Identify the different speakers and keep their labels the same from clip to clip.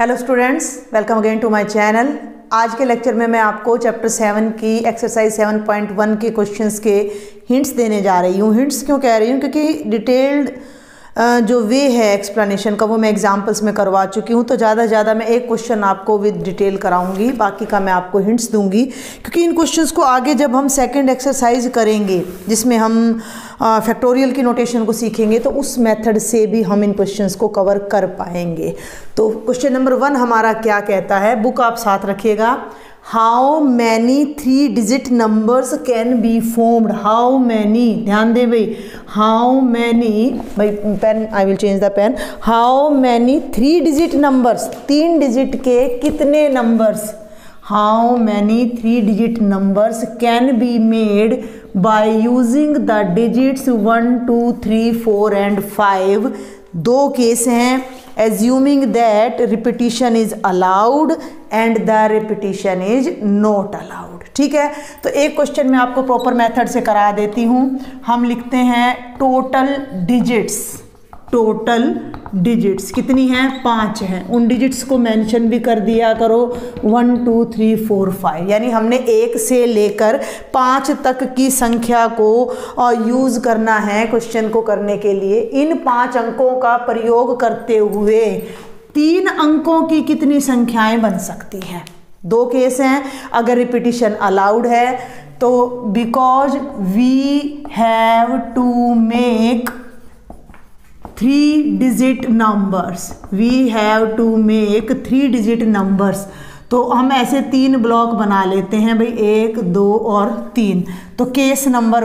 Speaker 1: Hello students, welcome again to my channel. आज के lecture में मैं आपको चैप्टर 7 की एक्सरसाइज 7.1 के क्वेश्चंस के हिंट्स देने जा रही हूँ। हिंट्स क्यों कह रही हूँ? क्योंकि डिटेल्ड जो वे है एक्सप्लेनेशन का वो मैं एग्जांपल्स में करवा चुकी हूँ, तो ज़्यादा से ज़्यादा मैं एक क्वेश्चन आपको विद डिटेल कराऊंगी, बाकी का मैं आपको हिंट्स दूंगी। क्योंकि इन क्वेश्चंस को आगे जब हम सेकंड एक्सरसाइज करेंगे जिसमें हम फैक्टोरियल की नोटेशन को सीखेंगे, तो उस मेथड से भी हम इन क्वेश्चंस को कवर कर पाएंगे। तो क्वेश्चन नंबर 1 हमारा क्या कहता है, बुक आप साथ रखिएगा। How many 3 digit numbers can be formed? How many, ध्यान दें भाई, हाउ मैनी, भाई pen, I will change the pen. How many 3 digit numbers, 3 digit के कितने numbers, how many 3 digit numbers can be made by using the digits 1, 2, 3, 4 and 5। दो case हैं, assuming that repetition is allowed and the repetition is not allowed। ठीक है, तो एक question मैं आपको प्रॉपर मेथड से करा देती हूँ। हम लिखते हैं टोटल डिजिट्स। टोटल डिजिट्स कितनी हैं? 5 हैं। उन डिजिट्स को मेंशन भी कर दिया करो, 1, 2, 3, 4, 5, यानी हमने 1 से लेकर 5 तक की संख्या को यूज़ करना है क्वेश्चन को करने के लिए। इन 5 अंकों का प्रयोग करते हुए 3 अंकों की कितनी संख्याएं बन सकती हैं? 2 केस हैं। अगर रिपीटिशन अलाउड है तो because we have to make 3 digit numbers, we have to make 3 digit numbers, तो हम ऐसे 3 ब्लॉक बना लेते हैं भाई, 1, 2 और 3। तो case number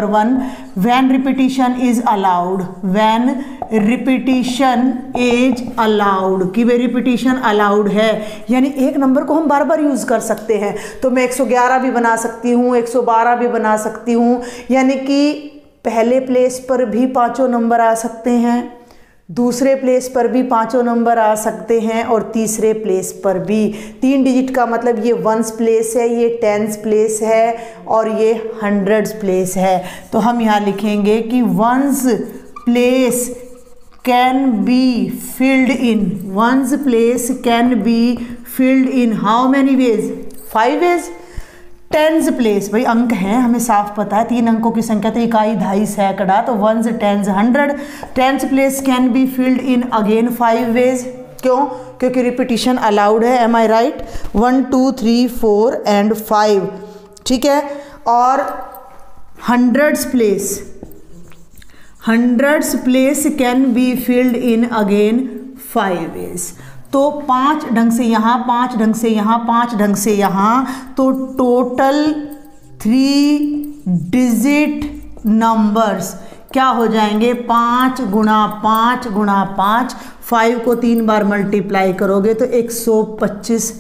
Speaker 1: 1, when repetition is allowed, when repetition is allowed, कि वे रिपीटिशन अलाउड है, यानी एक नंबर को हम बार बार यूज़ कर सकते हैं। तो मैं 111 भी बना सकती हूँ, 112 भी बना सकती हूँ, यानी कि पहले प्लेस पर भी 5 नंबर आ सकते हैं, दूसरे प्लेस पर भी 5 नंबर आ सकते हैं, और तीसरे प्लेस पर भी। 3 डिजिट का मतलब ये 1s प्लेस है, ये 10s प्लेस है, और ये 100s प्लेस है। तो हम यहाँ लिखेंगे कि 1s place can be filled in, 1s place can be filled in how many ways? 5 ways. 10s place, भाई अंक हैं, हमें साफ पता है 3 अंकों की संख्या, तो इकाई, दहाई, सैकड़ा, तो 1s, 10s, 100। 10s place can be filled in again 5 ways. क्यों? क्योंकि रिपीटिशन अलाउड है। Am I right? 1, 2, 3, 4 एंड 5। ठीक है। और 100s place can be filled in again 5 ways. तो 5 ढंग से यहाँ, 5 ढंग से यहाँ, 5 ढंग से यहाँ, तो टोटल 3 डिजिट नंबर्स क्या हो जाएंगे? 5 गुणा 5 गुणा 5, 5 को 3 बार मल्टीप्लाई करोगे तो 125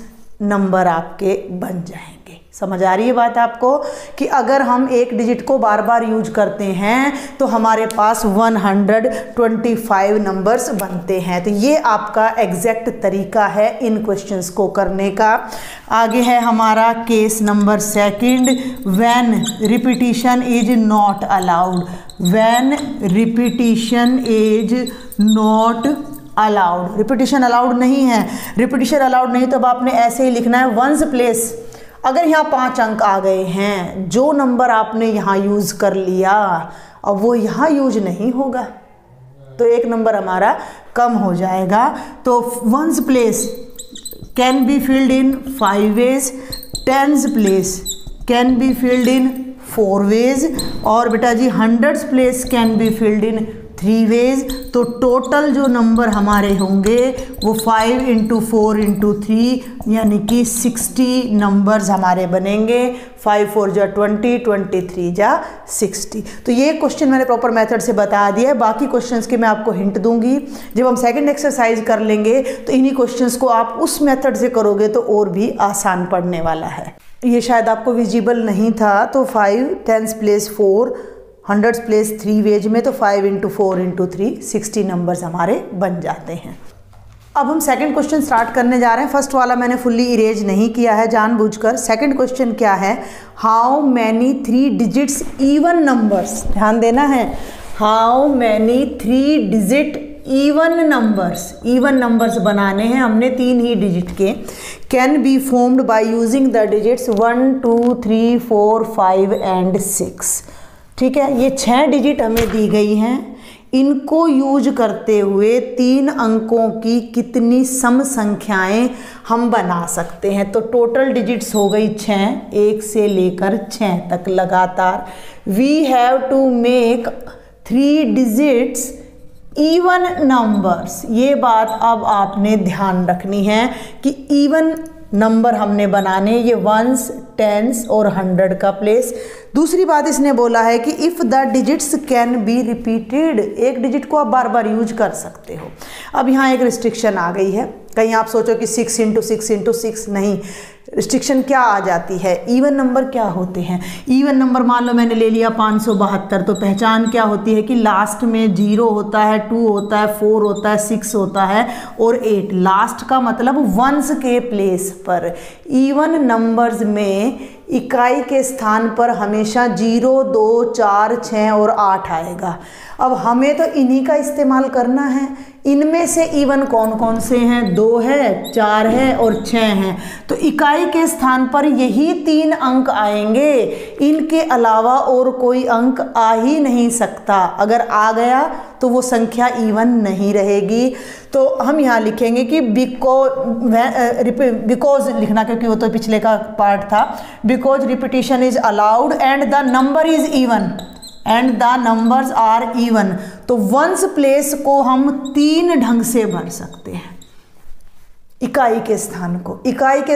Speaker 1: नंबर आपके बन जाएंगे। समझ आ रही है बात आपको? कि अगर हम एक डिजिट को बार बार यूज करते हैं तो हमारे पास 125 नंबर्स बनते हैं। तो ये आपका एग्जैक्ट तरीका है इन क्वेश्चंस को करने का। आगे है हमारा case number 2, when repetition is not allowed. When repetition is not allowed, repetition allowed नहीं है। रिपीटिशन अलाउड नहीं, तो अब आपने ऐसे ही लिखना है 1s प्लेस। अगर यहाँ 5 अंक आ गए हैं, जो नंबर आपने यहाँ यूज़ कर लिया अब वो यहाँ यूज नहीं होगा, तो एक नंबर हमारा कम हो जाएगा। तो 1s place can be filled in 5 ways, 10s place can be filled in 4 ways, और बेटा जी 100s place can be filled in 3 ways. तो टोटल जो नंबर हमारे होंगे वो 5 × 4 × 3, यानी कि 60 नंबर्स हमारे बनेंगे। 5 4 जा 20, 23 जा 60। तो ये क्वेश्चन मैंने प्रॉपर मेथड से बता दिया है। बाकी क्वेश्चंस के मैं आपको हिंट दूंगी। जब हम सेकंड एक्सरसाइज कर लेंगे तो इन्हीं क्वेश्चंस को आप उस मेथड से करोगे तो और भी आसान पड़ने वाला है। ये शायद आपको विजिबल नहीं था, तो 5, 10s place 4, 100s place 3 veg में, तो 5 × 4 × 3, 60 नंबर्स हमारे बन जाते हैं। अब हम सेकंड क्वेश्चन स्टार्ट करने जा रहे हैं। फर्स्ट वाला मैंने फुल्ली इरेज नहीं किया है जानबूझकर। सेकंड क्वेश्चन क्या है? How many 3 digits even numbers, ध्यान देना है, how many 3 digit even numbers बनाने हैं हमने 3 ही डिजिट के, can be formed by using the digits 1 2 3 4 5 and 6। ठीक है, ये 6 डिजिट हमें दी गई हैं, इनको यूज करते हुए 3 अंकों की कितनी सम संख्याएं हम बना सकते हैं। तो टोटल डिजिट्स हो गई 6, 1 से लेकर 6 तक लगातार। We have to make 3 digits even numbers. ये बात अब आपने ध्यान रखनी है कि इवन नंबर हमने बनाने, ये 1s 10s और 100 का प्लेस। दूसरी बात इसने बोला है कि if the digits can be repeated, एक डिजिट को आप बार बार यूज कर सकते हो। अब यहाँ एक रिस्ट्रिक्शन आ गई है, कहीं आप सोचो कि 6 × 6 × 6, नहीं, रिस्ट्रिक्शन क्या आ जाती है, इवन नंबर क्या होते हैं। इवन नंबर मान लो मैंने ले लिया 572, तो पहचान क्या होती है कि लास्ट में 0 होता है, 2 होता है, 4 होता है, 6 होता है और 8, लास्ट का मतलब वंस के प्लेस पर। इवन नंबर्स में इकाई के स्थान पर हमेशा 0, 2, 4, 6 और 8 आएगा। अब हमें तो इन्हीं का इस्तेमाल करना है। इनमें से इवन कौन कौन से हैं, 2 है, 4 है और 6 हैं। तो इकाई के स्थान पर यही 3 अंक आएंगे, इनके अलावा और कोई अंक आ ही नहीं सकता। अगर आ गया तो वो संख्या इवन नहीं रहेगी। तो हम यहाँ लिखेंगे कि बिकॉज लिखना, क्योंकि वो तो पिछले का पार्ट था। Because repetition is allowed and the number is even and the numbers are even. तो वंस प्लेस को हम 3 ढंग से भर सकते हैं। इकाई के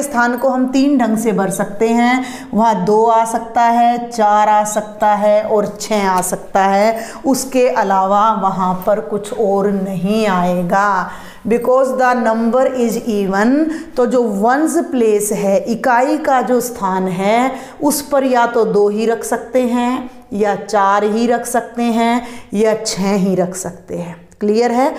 Speaker 1: स्थान को हम 3 ढंग से भर सकते हैं। वहाँ 2 आ सकता है, 4 आ सकता है और 6 आ सकता है। उसके अलावा वहाँ पर कुछ और नहीं आएगा। Because the number is even, तो जो वंस प्लेस है, इकाई का जो स्थान है, उस पर या तो 2 ही रख सकते हैं, या 4 ही रख सकते हैं, या 6 ही रख सकते हैं। क्लियर है।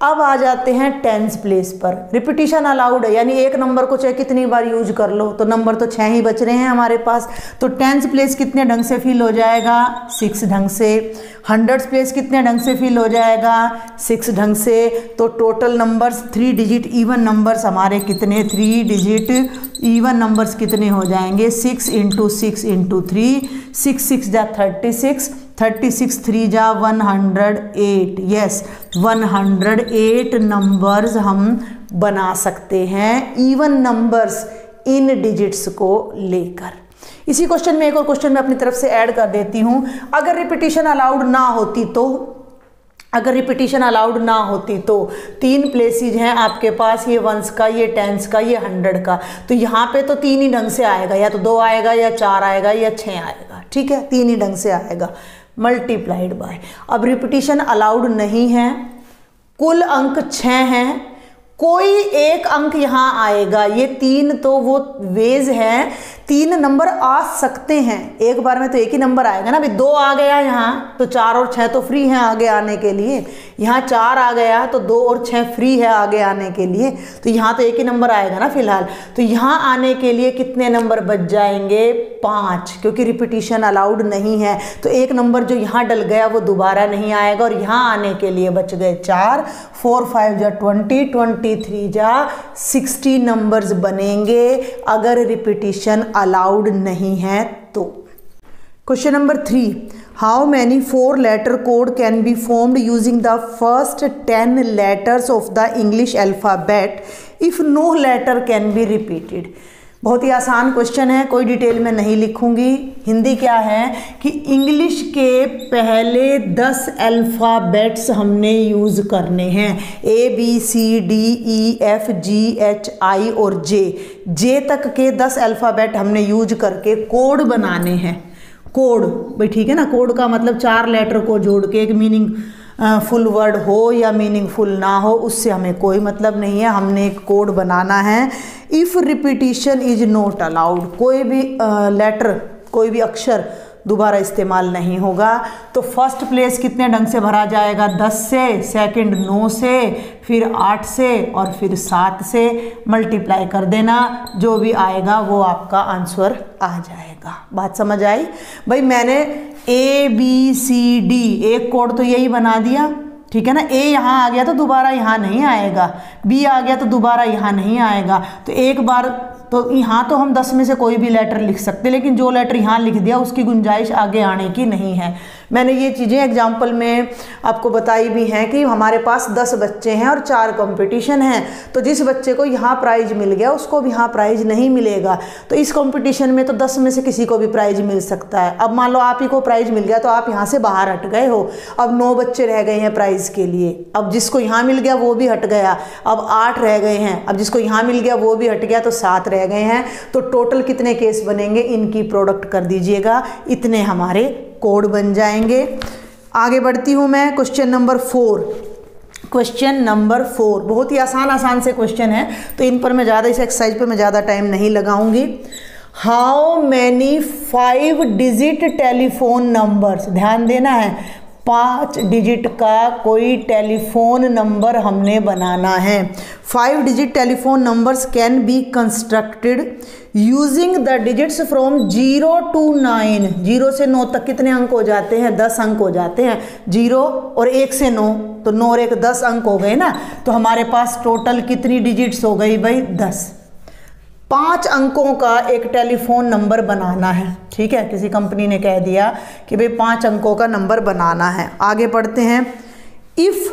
Speaker 1: अब आ जाते हैं टेंस प्लेस पर। रिपीटिशन अलाउड है, यानी एक नंबर को चाहे कितनी बार यूज कर लो, तो नंबर तो 6 ही बच रहे हैं हमारे पास। तो टेंस प्लेस कितने ढंग से फिल हो जाएगा, 6 ढंग से। 100 प्लेस कितने ढंग से फिल हो जाएगा, 6 ढंग से। तो total numbers 3 digit even numbers हमारे कितने, 3 डिजिट इवन नंबर्स कितने हो जाएंगे, 6 × 6 × 3, 6 6 जा 36, 36 3 जा 108। यस, 108 नंबर्स हम बना सकते हैं इवन नंबर्स इन डिजिट्स को लेकर। इसी क्वेश्चन में एक और क्वेश्चन मैं अपनी तरफ से ऐड कर देती हूँ। अगर रिपीटिशन अलाउड ना होती तो 3 प्लेसेज हैं आपके पास, ये 1s का, ये 10s का, ये 100 का। तो यहाँ पे तो 3 ही ढंग से आएगा, या तो 2 आएगा, या 4 आएगा, या 6 आएगा। ठीक है, 3 ही ढंग से आएगा, मल्टीप्लाइड बाय। अब रिपीटिशन अलाउड नहीं है, कुल अंक 6 हैं, कोई एक अंक यहाँ आएगा। ये 3 तो वो वेज हैं, 3 नंबर आ सकते हैं एक बार में, तो एक ही नंबर आएगा ना। अभी 2 आ गया यहाँ, तो 4 और 6 तो फ्री हैं आगे आने के लिए। यहाँ 4 आ गया तो 2 और 6 फ्री है आगे आने के लिए। तो यहाँ तो एक ही नंबर आएगा ना फिलहाल। तो यहाँ आने के लिए कितने नंबर बच जाएंगे, 5, क्योंकि रिपीटिशन अलाउड नहीं है। तो एक नंबर जो यहाँ डल गया वो दोबारा नहीं आएगा, और यहाँ आने के लिए बच गए 4, 4 5 जा 20, 23 जा 60 नंबर्स बनेंगे अगर रिपीटिशन अलाउड नहीं है तो। Question number 3, how many 4 letter code can be formed using the first 10 letters of the English alphabet if no letter can be repeated. बहुत ही आसान क्वेश्चन है, कोई डिटेल में नहीं लिखूंगी। हिंदी क्या है कि इंग्लिश के पहले 10 अल्फ़ाबेट्स हमने यूज़ करने हैं, ABCDEFGHI और जे तक के 10 अल्फ़ाबेट हमने यूज करके कोड बनाने हैं। कोड भाई ठीक है ना, कोड का मतलब 4 लेटर को जोड़ के एक मीनिंग फुल वर्ड हो या मीनिंगफुल ना हो, उससे हमें कोई मतलब नहीं है। हमने एक कोड बनाना है। If repetition is not allowed, कोई भी लेटर, कोई भी अक्षर दोबारा इस्तेमाल नहीं होगा। तो फर्स्ट प्लेस कितने ढंग से भरा जाएगा, 10 से, सेकंड 9 से, फिर 8 से और फिर 7 से। मल्टीप्लाई कर देना, जो भी आएगा वो आपका आंसर आ जाएगा। बात समझ आई भाई। मैंने ABCD एक कोड तो यही बना दिया, ठीक है ना। ए यहाँ आ गया तो दोबारा यहाँ नहीं आएगा, बी आ गया तो दोबारा यहाँ नहीं आएगा। तो एक बार तो यहाँ तो हम 10 में से कोई भी लेटर लिख सकते, लेकिन जो लेटर यहाँ लिख दिया उसकी गुंजाइश आगे आने की नहीं है। मैंने ये चीज़ें एग्जाम्पल में आपको बताई भी हैं कि हमारे पास 10 बच्चे हैं और 4 कंपटीशन हैं, तो जिस बच्चे को यहाँ प्राइज मिल गया उसको भी यहाँ प्राइज नहीं मिलेगा। तो इस कंपटीशन में तो 10 में से किसी को भी प्राइज मिल सकता है। अब मान लो आप ही को प्राइज मिल गया तो आप यहाँ से बाहर हट गए हो, अब 9 बच्चे रह गए हैं प्राइज के लिए। अब जिसको यहाँ मिल गया वो भी हट गया, अब 8 रह गए हैं, अब जिसको यहाँ मिल गया वो भी हट गया, तो 7 रह गए हैं। तो टोटल कितने केस बनेंगे, इनकी प्रोडक्ट कर दीजिएगा, इतने हमारे कोड बन जाएंगे। आगे बढ़ती हूँ मैं, क्वेश्चन नंबर 4। क्वेश्चन नंबर 4 बहुत ही आसान से क्वेश्चन है, तो इन पर मैं ज़्यादा, इस एक्सरसाइज पर मैं ज़्यादा टाइम नहीं लगाऊंगी। How many 5 digit telephone numbers, ध्यान देना है, 5 डिजिट का कोई टेलीफोन नंबर हमने बनाना है। 5 digit telephone numbers can be constructed using the digits from 0 to 9। 0 से 9 तक कितने अंक हो जाते हैं, 10 अंक हो जाते हैं। 0 और 1 से 9, तो 9 और 1 10 अंक हो गए ना। तो हमारे पास टोटल कितनी डिजिट्स हो गई भाई, 10। 5 अंकों का एक टेलीफोन नंबर बनाना है, ठीक है। किसी कंपनी ने कह दिया कि भाई 5 अंकों का नंबर बनाना है। आगे पढ़ते हैं। If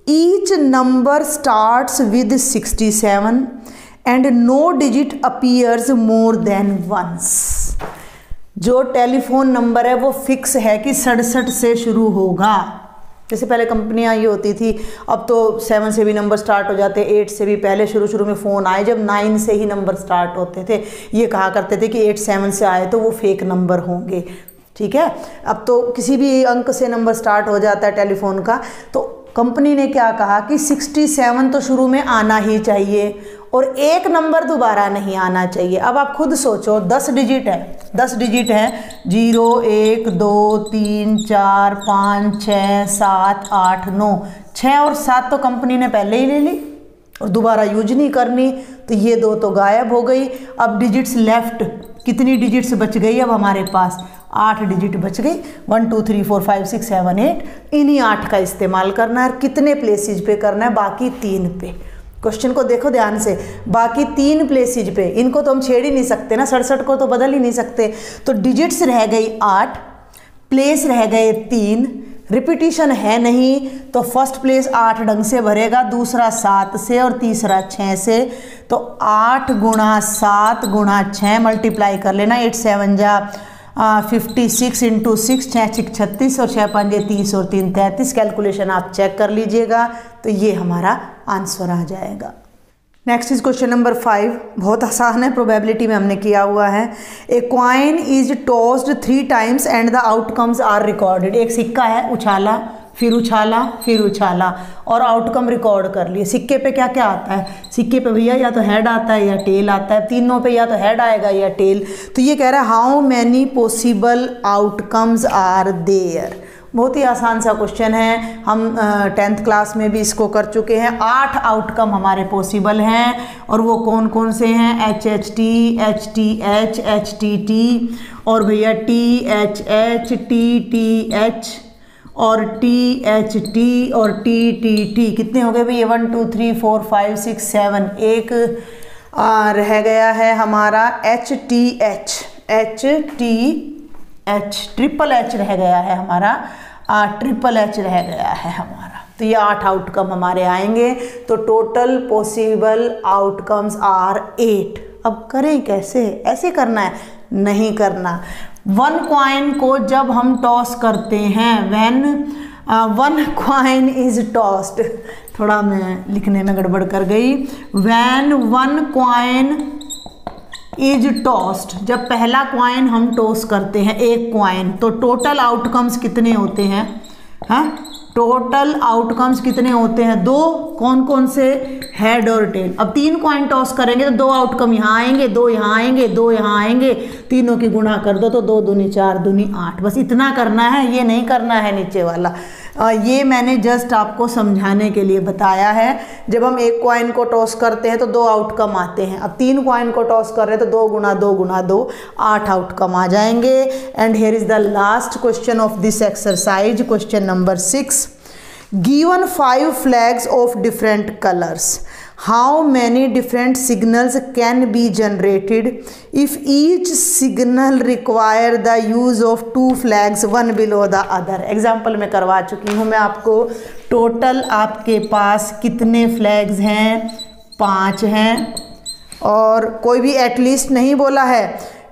Speaker 1: each number starts with 67 and no digit appears more than once. जो टेलीफोन नंबर है वो फिक्स है कि 67 से शुरू होगा। जैसे पहले कंपनियां ये होती थी, अब तो 7 से भी नंबर स्टार्ट हो जाते, 8 से भी। पहले शुरू में फ़ोन आए जब 9 से ही नंबर स्टार्ट होते थे, ये कहा करते थे कि 8 7 से आए तो वो फेक नंबर होंगे, ठीक है। अब तो किसी भी अंक से नंबर स्टार्ट हो जाता है टेलीफोन का। तो कंपनी ने क्या कहा कि 67 तो शुरू में आना ही चाहिए और एक नंबर दोबारा नहीं आना चाहिए। अब आप खुद सोचो, 10 डिजिट है, 10 डिजिट है, 0 1 2 3 4 5 6 7 8 9, 6 और 7 तो कंपनी ने पहले ही ले ली और दोबारा यूज नहीं करनी, तो ये 2 तो गायब हो गई। अब डिजिट्स लेफ्ट, कितनी डिजिट्स बच गई अब हमारे पास, 8 डिजिट बच गई। 1 2 3 4 5 6 7 8, इन्हीं 8 का इस्तेमाल करना है। कितने प्लेसेज पे करना है, बाकी 3 पे। क्वेश्चन को देखो ध्यान से, बाकी 3 प्लेसेज पे, इनको तो हम छेड़ ही नहीं सकते ना, 67 को तो बदल ही नहीं सकते। तो डिजिट्स रह गई 8, प्लेस रह गए 3, रिपीटिशन है नहीं, तो फर्स्ट प्लेस 8 ढंग से भरेगा, दूसरा 7 से और तीसरा 6 से। तो 8 गुणा 7 गुणा 6 मल्टीप्लाई कर लेना, 8 7 जा 56 इंटू 6, 6 6 36 और 6 5 30 और 3 33। कैलकुलेशन आप चेक कर लीजिएगा, तो ये हमारा आंसर आ जाएगा। नेक्स्ट इज क्वेश्चन नंबर 5, बहुत आसान है, प्रोबेबिलिटी में हमने किया हुआ है। A coin is tossed 3 times and the outcomes are recorded. एक सिक्का है, उछाला फिर उछाला फिर उछाला और आउटकम रिकॉर्ड कर लिए। सिक्के पे क्या क्या आता है, सिक्के पे भैया या तो हेड आता है या टेल आता है, तीनों पे या तो हेड आएगा या टेल। तो ये कह रहा है how many possible outcomes are there. बहुत ही आसान सा क्वेश्चन है, हम 10th क्लास में भी इसको कर चुके हैं। 8 आउटकम हमारे पॉसिबल हैं और वो कौन कौन से हैं, HHT, HTH, HTT और भैया THH, TTH और THT और TTT। कितने हो गए भैया, 1 2 3 4 5 6 7। एक रह गया है हमारा HTH, ट्रिपल H रह गया है हमारा, ट्रिपल H रह गया है हमारा। तो ये 8 आउटकम हमारे आएंगे। तो टोटल पॉसिबल आउटकम्स आर 8। अब करें कैसे, ऐसे करना है, नहीं करना। 1 कॉइन को जब हम टॉस करते हैं, व्हेन 1 कॉइन इज टॉस्ड, थोड़ा मैं लिखने में गड़बड़ कर गई। व्हेन 1 कॉइन इज टॉस्ड, जब पहला कॉइन हम टॉस करते हैं, एक कॉइन, तो टोटल आउटकम्स कितने होते हैं, हाँ टोटल आउटकम्स कितने होते हैं, 2। कौन कौन से, हेड और टेल। अब 3 कॉइन टॉस करेंगे तो 2 आउटकम यहाँ आएंगे, 2 यहाँ आएंगे, 2 यहाँ आएंगे, तीनों की गुणा कर दो तो 2 दूनी 4 दूनी 8। बस इतना करना है, ये नहीं करना है नीचे वाला। ये मैंने जस्ट आपको समझाने के लिए बताया है। जब हम एक कॉइन को टॉस करते हैं तो 2 आउटकम आते हैं। अब 3 कॉइन को टॉस कर रहे हैं तो 2 गुना 2 गुना 2, 8 आउटकम आ जाएंगे। And here is the last question of this exercise, question number 6। Given 5 flags of different colors. How many different signals can be generated if each signal require the use of 2 flags one below the other? Example मैं करवा चुकी हूँ मैं आपको। Total आपके पास कितने flags हैं? 5 हैं। और कोई भी एटलीस्ट नहीं बोला है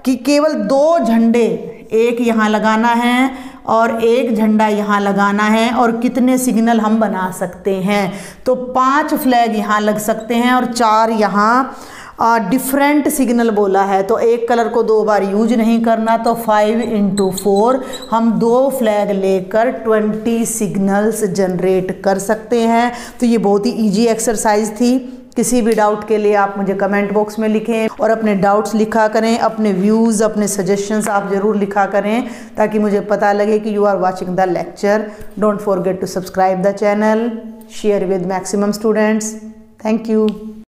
Speaker 1: कि केवल 2 झंडे, एक यहाँ लगाना है और एक झंडा यहाँ लगाना है, और कितने सिग्नल हम बना सकते हैं। तो 5 फ्लैग यहाँ लग सकते हैं और 4 यहाँ डिफरेंट सिग्नल बोला है, तो एक कलर को 2 बार यूज नहीं करना। तो 5 × 4 हम 2 फ्लैग लेकर 20 सिग्नल्स जनरेट कर सकते हैं। तो ये बहुत ही ईजी एक्सरसाइज थी। किसी भी डाउट के लिए आप मुझे कमेंट बॉक्स में लिखें और अपने डाउट्स लिखा करें, अपने व्यूज़, अपने सजेशंस आप ज़रूर लिखा करें ताकि मुझे पता लगे कि you are watching the lecture. Don't forget to subscribe the channel, share with maximum students. Thank you.